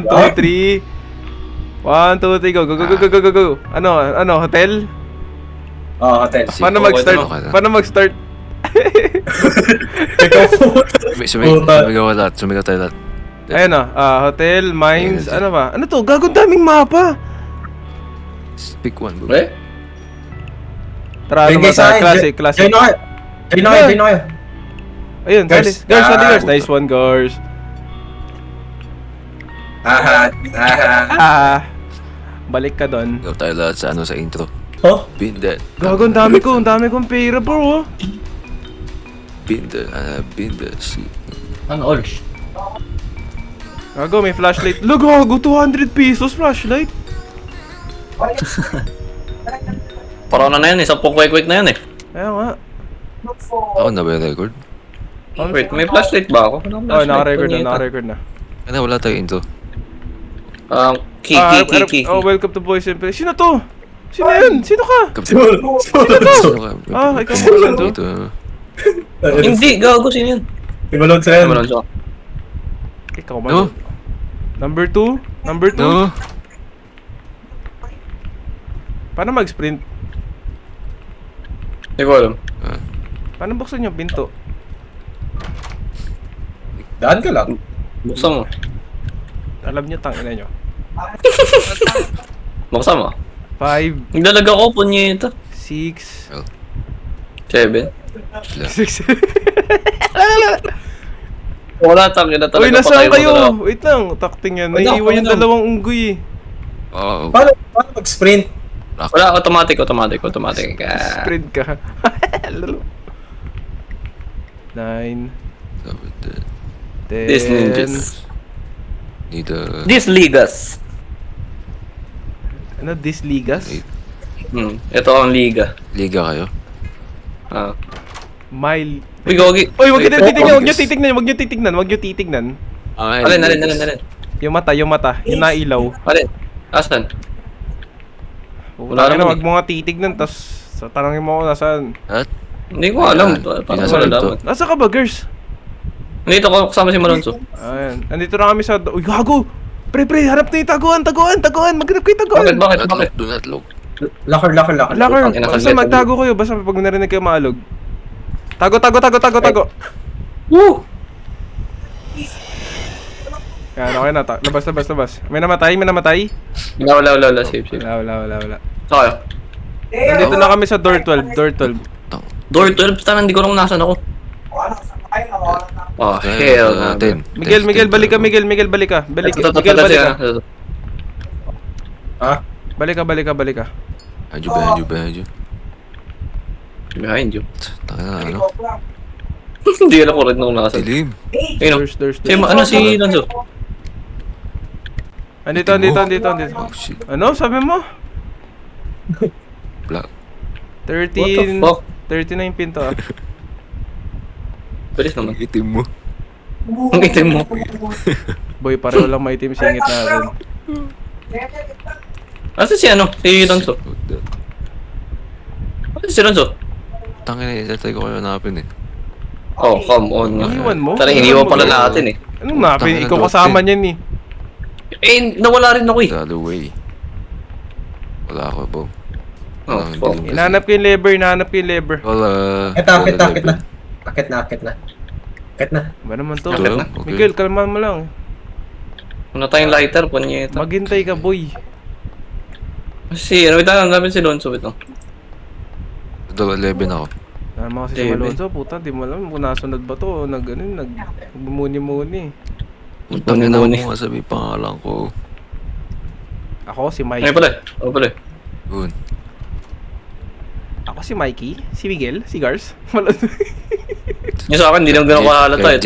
1, 2, 3. 1, 2, 3, go, go, go, go, go, go, go, go. Ano, hotel? Hotel. Paano mag-start? Paano mag-start? Ikaw po. Sumigaw tayo lahat. Ayun hotel, mines, ano ba? Ano to? Gagong daming mapa. Pick one, bro. Eh? Tara, ano ba tayo? Classic. Join na kayo. Ayun, Girls. girls. Girls. Nice one, girls. Balik ka doon. Sumigaw tayo lahat sa intro. Oh? Been there. Gago, ang dami kong pera, bro. Been there, shit. Ano all? Gago, may flashlight. Look, gago, 200 pesos flashlight. Parang na yan eh, 10 quick na yan eh. Kaya nga. Ako na ba yung record? Wait, may flashlight ba ako? Oh, naka-record na. Ano, wala tayo intro. Key. Oh, welcome to Boys and Play. Sino to? Sino yun? Sino ka? Sino ka? Ikaw mo lang to? Ito. Hindi, gago, sino yun? Ibalon sa yan. Malon siya. Ikaw mo. No? Number 2? No? Paano mag-sprint? Hindi ko alam. Paano buksan yung pinto? Daan ka lang. Buksan mo. Alam nyo, tangina nyo. Buksan mo. 5, Nagdalag ako, punyeta. 6, 7. 6. Wala, tangina talaga. Uy, nasaan patay mo kayo? talaga. Wait lang, takting yan. Wait lang, Naiiwan yung wait lang. dalawang unggoy eh. Oo. Paano mag-sprint? Wala, automatic. Sprint ka. 9, 10. These ninjas. Need a... These ligas. Ano, Disligas? Ito ang liga. Liga kayo? Mile. Uy, gogi. Uy, wag nyo titignan. Alin. Yung mata, yung nailaw. Alin? Asan? Wala na, naman wag mo nga titignan, tas tanongin mo ako nasaan. At? Hindi ko alam. Ayan, Paano pinasa ko rin to. nalaman? Nasa ka ba, girls? Nandito ko kasama si Malonzo. Ayan, andito na kami sa... Uy, gago! Pre, harap na yung taguan! Maghanap kayo taguan! Bakit? Do not look. Locker. Locker, Ang ina, basta saglit. magtago kayo, basta pag narinig kayo maalog. Tago! Woo! Yan, okay na, labas. May namatay? Wala. Safe. Wala. Saan kayo? Nandito na kami sa door 12. Door 12, tanang hindi ko lang nasan ako. Oh, hell na. Miguel, balik ka. Miguel, balik ka. Ha? Balik ka. Behind you. Behind you. Taka na, ano? Hindi alam ko rin nung nasan. Dilim. Ayun. Doors. Si Lonzo? Andito. Oh, shit. Ano, sabi mo? Black. 13... What the fuck? 39 pinto ah. Bilis naman. Itim mo. Ang itim mo. Boy, pareho lang maitim singit natin. Asa si ano? Si Lonzo? Asa si Lonzo? Tangin na, itatay ko kayo hanapin eh. Oh, come on. Iniwan mo? Tara, iniwan pala natin eh. Anong napin? Tangina, Ikaw kasama niyan eh. Nawala rin ako eh. The other way. Wala ako, bro. Oh, Walang fuck. dilim kasi. Hinahanap ko yung lever. Wala. Akit na. Akit na. Ba naman to? Okay. Okay. Miguel, kalmahan mo lang. Wala tayong lighter, punyeta. Maghintay ka, boy. Wait lang, ang gamit si Lonzo. Wait lang. Double 11 ako. Naman kasi si David. Malonzo, puta, di mo alam kung nasunod ba to o nagbumuni-muni. Tangin na mo nga sabi pangalan ko. Ako, si Ay Mike. pala eh. Pala eh. Yun. Ako si Mikey, si Miguel, si Gars. Malonzo. Yung sa akin, hindi naman ganun kahalata eh.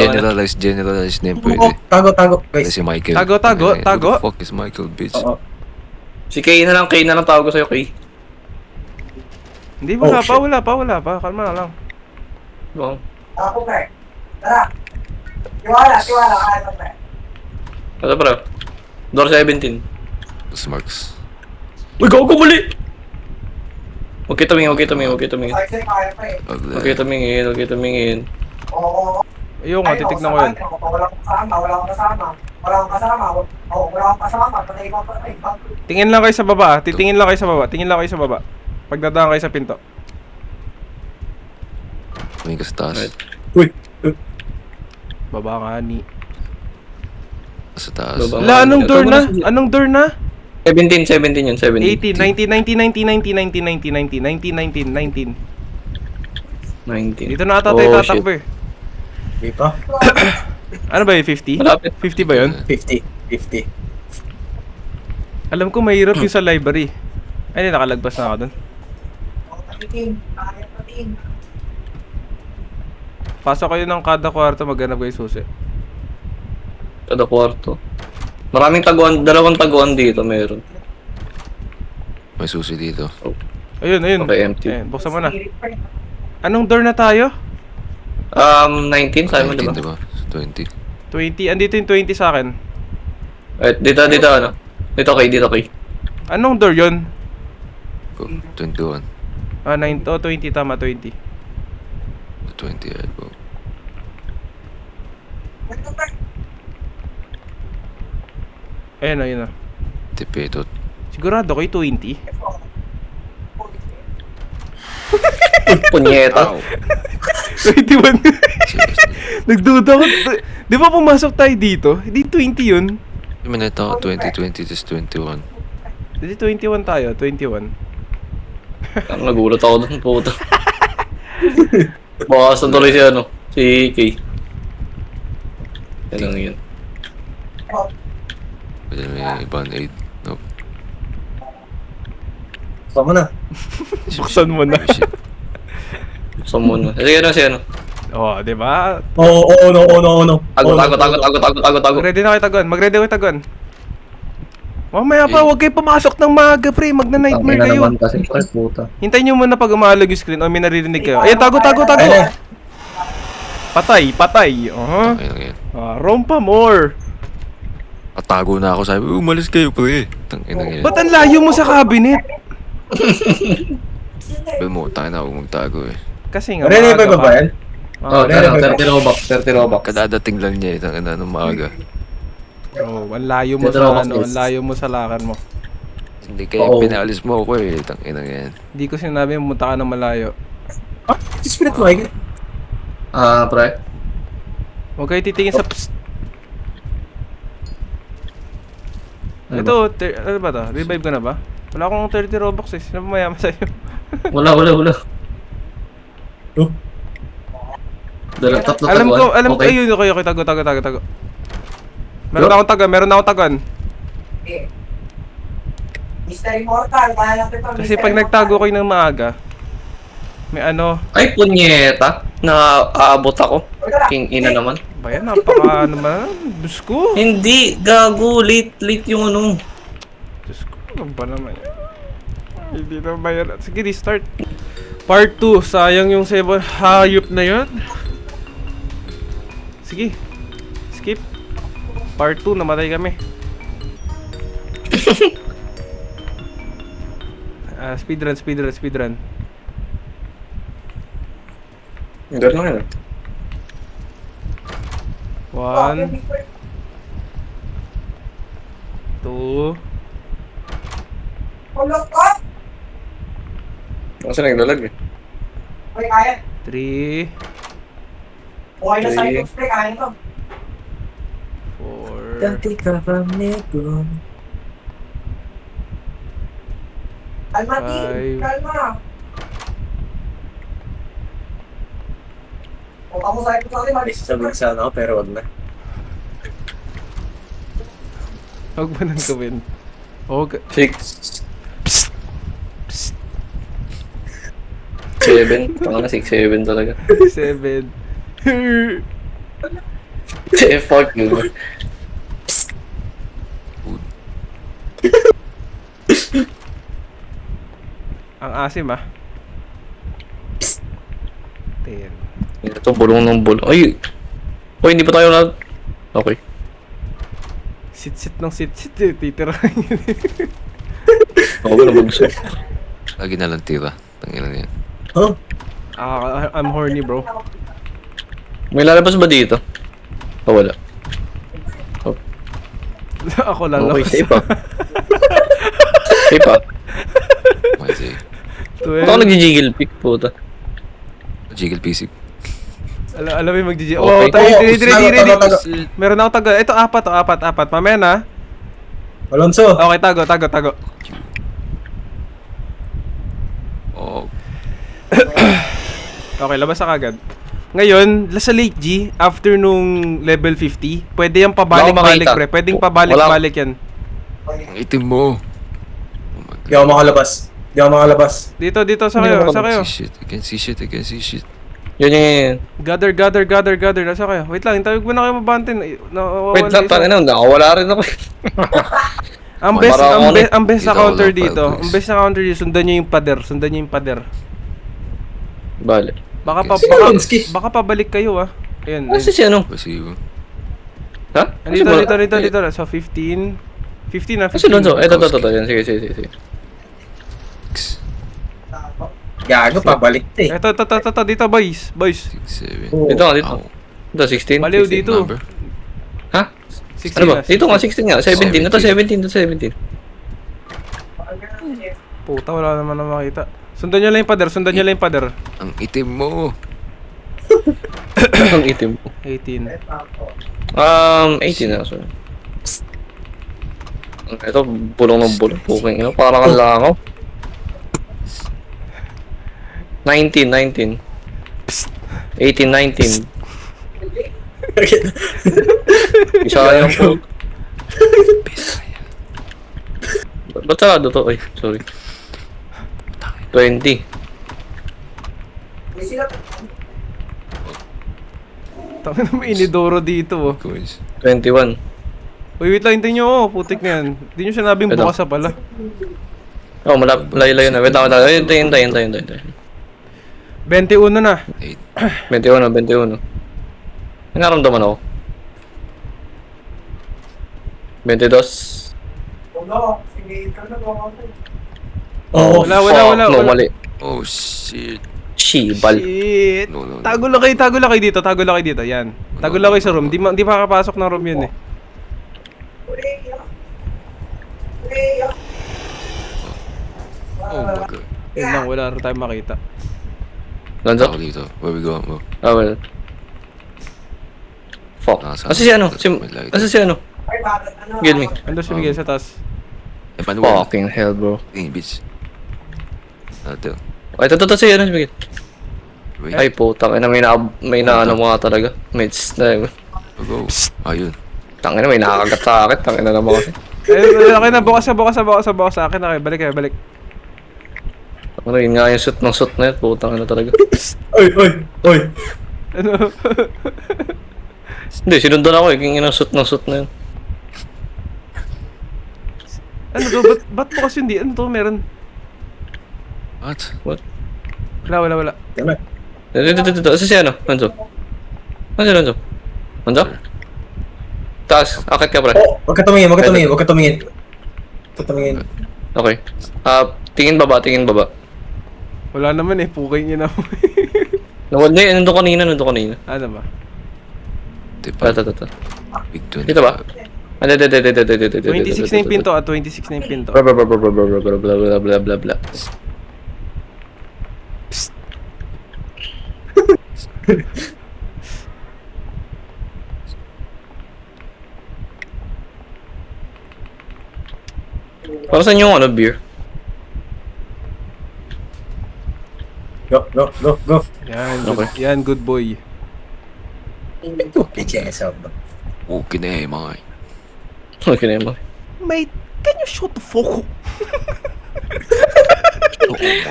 Generalized name pwede. Tago, Kasi guys. si Michael. Tago. Who the fuck is Michael, bitch? Oo. Si Kay na lang tawag ko sa'yo, Kay. Hindi, Oh, wala pa. Kalma na lang. Wow. Ako, pre. Tara. Tiwala, kaya ito, pre. Ano pala? Door 17. Smarks. Uy, gago muli! Huwag kayo tumingin. Kasi kaya, pre. Huwag kayo tumingin. Oo. Ayun nga, titignan ko yun. Wala akong kasama. Wala akong kasama. Wala akong kasama. Patay ko. Tingin lang kayo sa baba. Titingin lang kayo sa baba. Tingin lang kayo sa baba. Pagdadaan kayo sa pinto. Tumingin ka sa taas. Right. Uy. Baba nga ni. Sa taas. Baba. Wala, anong door Ito na? muna si- Anong door na? 17 yun, 17. 18, 19, 19, 19, 19, 19, 19, 19, 19, 19. 19. Dito na ata tayo Oh, tatakbo eh. Di pa? Ano ba yun? 50? Malapit. 50 ba yun? 50. 50. Alam ko mahirap yung sa library. Ay, nakalagpas na ako dun. Pasok kayo ng kada kwarto, maghanap kayo susi. Kada kwarto. Maraming taguan, 2 taguan dito meron. May susi dito. Ayun, ayun. Okay, empty. Ayun, buksan mo na. Anong door na tayo? 19, sabi mo 19, diba? diba? 20. 20. Andito yung 20 sa akin. Dito, ano? Dito kay. Anong door yun? Go. 21. 9 to 20, tama, 20. 20, ay go. Ayun, ayun na. Tipetot. Sigurado kayo 20? Punyeta. Ow! 21. Seriously. Nagduda ko. Di ba pumasok tayo dito? Hindi 20 yun. Yung minute ako, 2020, tas 21. Hindi 21 tayo, 21. Ang nagulat ako dun, puta. Baka saan tuloy si ano? Si Kay. Yan lang yun. Pwede may band aid. Nope. Sama na. Buksan mo na. Oh, shit. Sa muna. Sige na si ano. Oh, di ba? Oo, no. Tago. Mag-ready na kayo tagon. Mag-ready kayo tagon. Mamaya pa, huwag kayo pumasok ng maaga, pre. Magna-nightmare kayo. Kasi puta. Hintayin nyo muna pag umalag yung screen o may naririnig kayo. Ayun, tago. Ayun. Patay. Ayun. Rompa more. Patago na ako, sabi, umalis kayo, pre. Tangina yan. Ba't ang layo mo sa cabinet? Sabi mo, tayo na huwag magtago eh. Kasi nga, Ready maaga ba ba yan? Oh, 30 robux. Kadadating lang niya eh, tangina nung maaga. Oh, ang layo mo Dito sa ako, ano, yes. ang layo mo sa lakad mo. Hindi kaya Oo. pinaalis mo ako eh, tangina yan. Hindi ko sinabi pumunta ka ng malayo. Spirit Mike. Pre. Huwag kayo titingin sa psst. Ano Ito, ano ba to? Revive ka na ba? Wala akong 30 Robux eh. Sino ba mayaman sa'yo? Wala. Oh. Tatlo alam ko, okay. ayun, okay, tago. Meron akong tagon. Mr. Immortal, kaya natin ito. Kasi pag nagtago kayo ng maaga, may ano, Ay, punyeta. Naaabot ako. King ina naman. ba yan, napaka ano man, Diyos ko. Hindi, gago. Late yung ano. Diyos ko, ano ba naman yan? Hindi na ba yan? Sige, restart. Part 2, sayang yung 7 hayop na yun. Sige, skip. Part 2, namatay kami. Speedrun. Gano'n yun. 1, 2, Hulog ko! Kasi naglalag eh. Uy, kaya. 3, Buhay na sa Three. ito, pre, kaya ito. 4, Dati ka bang nego? Kalma, Tim. Five. Kalma. Kung ako sa ito sa akin, malis. Sabag sana ako pero wag na. huwag mo nang gawin. Huwag. 6. Psst. Psst. 7. Tanga na 6-7 talaga. 7. Fuck you. Ang asim ah. 10. Ito, bulong ng bulong. Ay! Uy, hindi pa tayo na... Okay. Sit-sit ng sit-sit eh. Titirahin yun eh. Ako ba nabagso? Lagi na lang tira. Tangina yan. Huh? I'm horny bro. May lalabas ba dito? Oh, wala. Oh. Ako Okay, lalabas. safe ah. Safe ah. Okay, sige. Ito ako nag-jiggle pick, puta. Jiggle PC. Alam mo yung mag-GG. Okay. Oh, tayo, ready. Tago. Meron ako tago. Ito, apat. Mamaya na. Alonso. Okay, tago. Oh, Okay, labas na kagad. Ngayon, sa late G, after nung level 50, pwede yung pabalik-balik, Wala akong pre. makita. Pwedeng pabalik-balik yan. ang itim mo. Oh my Di ako makalabas. Dito, sa Hindi kayo, ako sa kayo. I can see shit. Yun. Gather. Nasa kayo. Wait lang, tawag mo na kayo mabantin. Wait lang, tangin na. Nakawala rin ako. Ang Oh, best, parang ako ang best na Dito, counter low file, dito. please. Ang best na counter dito, sundan nyo yung pader. Bale. Baka pabalik kayo ah. Ayun. Ano si ano? Pasibo. Ha? Dito. So 15 na, Ano si 15. Lonzo? Ito. Yan. Sige. Gago, pabalik eh. Ito, dito boys. 6, 7. Oh. Dito. Ito, 16. Baliw 16. dito. Number. Ha? 16 Ano ba? na. Dito nga, 16 nga. 17. Ito, 17. Puta, wala naman na makita. Sundan nyo lang yung pader. Ang itim mo. Ang itim. 18. 18 na. Sorry. Ito, bulong ng bulong. Puking ino. Parang ang langaw. 19. 18, 19. Isa yung po. Ba't sarado to? Ay, sorry. 20. Tangin na may inidoro dito oh. Coins. 21. Uy, wait lang, hintayin nyo oh. Putik na yan. Hindi nyo sinabing Ito. bukas na pala. Oh, malayo na. Wait lang. Hintay. 21 na. 8. 21. May naramdaman ako. 22. Oo. Wala. No, mali. Oh shit. Shibal. Shit. No. Tago lang kayo dito. Yan. Tago lang kayo sa room. Di makakapasok ng room yun eh. Oh my god. Yun lang, wala rin tayong makita. Lanzo? Ako dito. Where we going, bro? Ah, well. Fuck. Nasa- Asa si ano? Asa si ano? Give me. Ando si Miguel sa taas. Eh, paano ba? Fucking hell, bro. Bitch. Ito. Ay, ito si ano, Miguel. Wait. Ay, putang ina, may na ano mga talaga. Mates na yun. Go. Ayun. Tangina, may nakakagat sa akin. Tangina naman kasi. Okay na, bukas sa akin na kayo. Balik. Ano, yun nga yung suit na yun. Putang ina talaga. Oy. Ano? Hindi, sinundan ako eh. Yung suit na yun. Ano to? Ba't bukas yun di? Ano to? Meron? What? What? Wala. Dito. Asa si ano? Lanzo? Ano si Lanzo? Lanzo? Taas. Akit ka, pre. Oh, wag ka tumingin. Okay. Tingin baba. Wala naman eh. Pukay niya na. Nandun kanina. Ano ba? Diba? Ito. Big 20. Dito ba? 26 na yung pinto. 26 na yung pinto. Bla. Para saan yung ano, beer? Go. Yan, good boy. Okay na eh, mga. Okay na yun, Mate, can you shut the fuck up?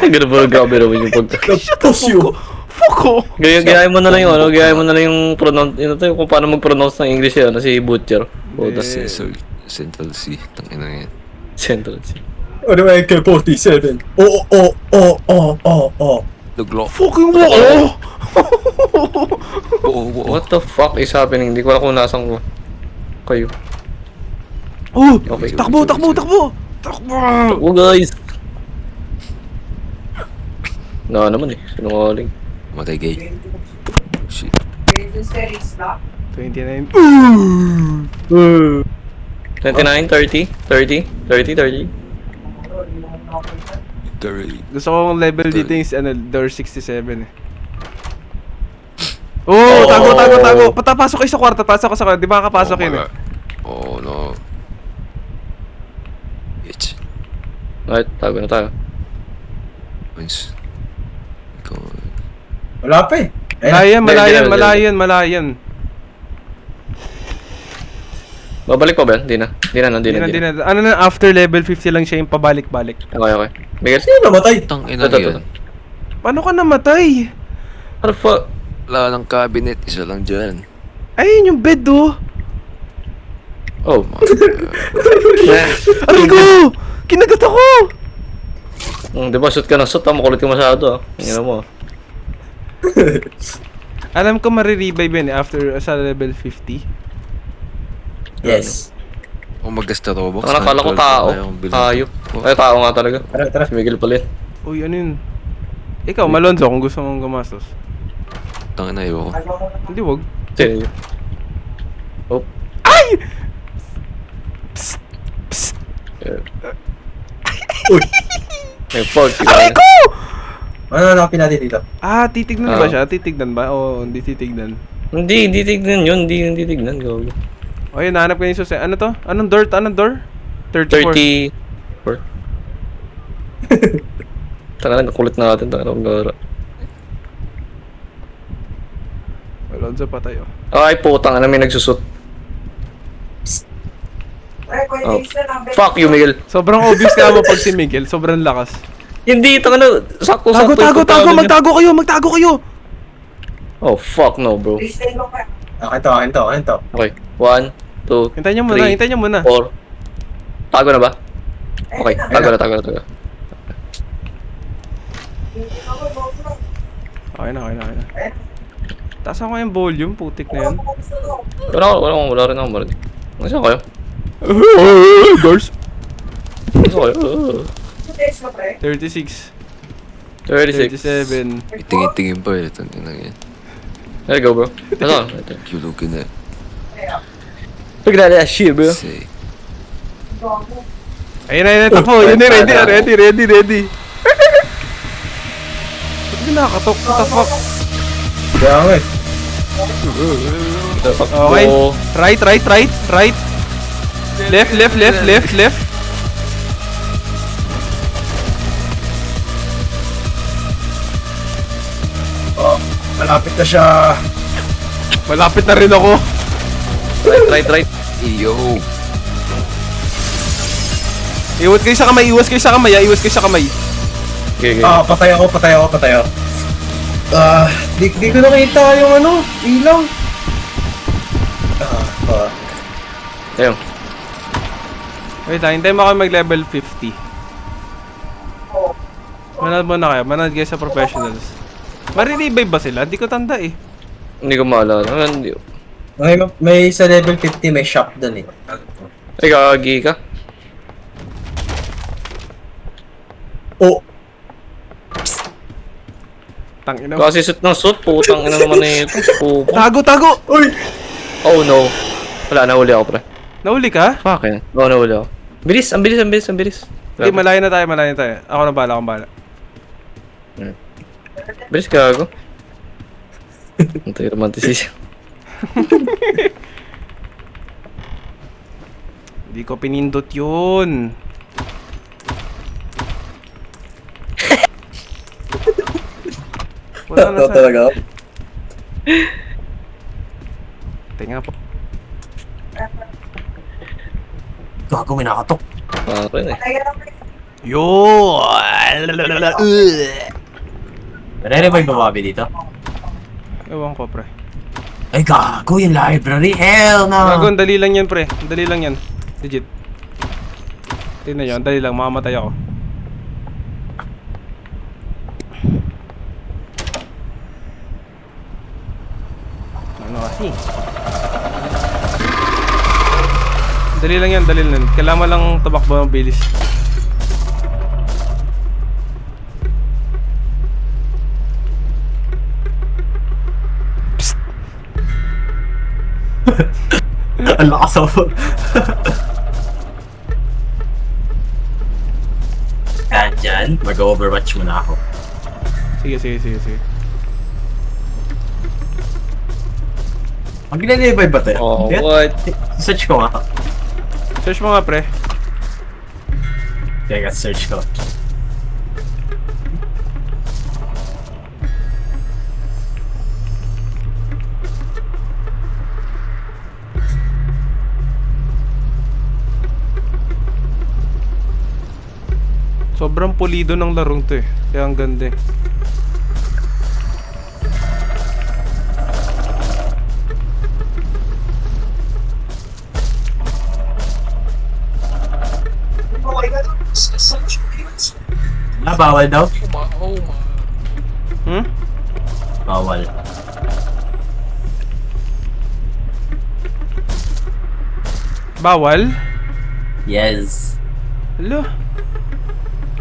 Ganun ba, grabe naman yung pagka. Push you. Fuck off! Gayahin mo na lang yung pronounce, kung paano mag-pronounce ng English yun, si Butcher. Puta. Central C. Tangina yan. Central C. Ano ba yung K47? Oh. Naglock. Fucking walk! Oh! Oo. What the fuck is happening? Hindi ko alam kung nasan ko. Kayo. Oh! Okay. Takbo! Oh guys! Na naman eh. Sinungaling. Matay gay. Shit. 29. 29, 30, 30, 30, 30. Dari. Gusto kong level dito yung door 67 eh. Oh, tago. Pasok kayo sa kwarto, pasok ka sa kwarto. Di ba kakapasok yun eh? Oh no. Bitch. Alright, tago na tayo. Once. Ikaw. Wala pa eh. Ayun. Malayan. Babalik ko ba? Di na. Di na. Ano na, after level 50 lang siya yung pabalik-balik. Okay. Miguel? Sino namatay? Tang ina Ito. yan. Paano ka namatay? What the fuck? Wala ng cabinet. Isa lang dyan. Ayun yung bed oh. Oh. Aray ko! Kinagat ako! Di ba shoot ka ng shoot? Makulit ka masyado ah. Tingnan mo. Alam ko marirevive yun eh, after sa level 50. Yes. O magasta Robux. Ang nakala ko tao. Hayop. Ay, tao nga talaga. Tara. Si Miguel pala yun. Uy, ano yun? Ikaw, Malonzo, kung gusto mong gumastos. Tang ina yun. Hindi, wag. Sino yun? Oh. Ay! Uy. May fault. Aray ko! Ano hanapin natin dito? Ah, titignan ba siya? Titignan ba? O hindi titignan? Hindi tignan yun. Hindi tignan. Go. O yun, nahanap ko yung susi. Ano to? Anong door? 34. 34. Taka na, kulit natin. Taka na, gara. Malonzo pa tayo. Ay, putang na may nagsusut. Pre, Oh. coordination ng Fuck you, Miguel. Sobrang obvious ka mo pag si Miguel. Sobrang lakas. Hindi, taka na. Sakto-sakto. Magtago kayo! Oh, fuck no, bro. Freestyle mo pa. Akin to. Okay. 1, 2, Hintayin nyo muna. 4. Tago na ba? Okay, tago na. Okay na. Taas ako yung volume, putik na yan. Wala rin ako marinig. Nasaan kayo? Doors. Nasaan kayo? 36. 36. 37. Itingin pa eh. Tang ina yan. There you go, bro. Nasaan? Kulugin na. Look at that shit, bro. Say. Ayun na, tapo. Yun na, ready. Ba't binakatok? What the fuck? Kaya nga eh. Okay. Right. Left. Oh, malapit na siya. Malapit na rin ako. Right. Iyo. Iwas kayo sa kamay. Okay. Ah, patay ako. Di ko nakita yung ilaw. Fuck. Ayun. Wait lang, hintayin mo ako mag-level 50. Manood kayo sa professionals. Marirevive ba sila? Di ko tanda eh. Hindi ko maalala. May sa level 50 may shop dun eh. Ay, kagagi ka. Oh, Tangina. Kasi suit ng suit. Putang ina naman na ito. Tago! uy. Oh no. Wala, nahuli ako, pre. Nahuli ka? Fuck yan. Oo, nahuli ako. Bilis, ang bilis. Okay, malayo na tayo. Ako na bahala, Bilis gago. Ang tayo romanticism. Hindi ko pinindot yun. Wala na sa... Talaga. Tinga po. Gago, may nakatok. Rin eh. Yo! Nare-revive ba Bobby dito? Ewan ko, pre. Ay gago, yung library. Hell no! Gago, ang dali lang yan, pre. Ang dali lang yan. Legit. Tingnan nyo, ang dali lang. Mamamatay ako. Ano kasi? Dali lang yan. Kailangan lang tumakbo ng bilis. Ang lakas ako. dyan, mag-overwatch muna ako. Sige. Magle-revive ba tayo? Oh, Hindi. what? Search ko nga. Search mo nga, pre. Teka, search ko. Sobrang pulido ng larong to eh. Kaya ang ganda eh. Bawal daw? Hmm? Bawal. Bawal? Yes. Hello?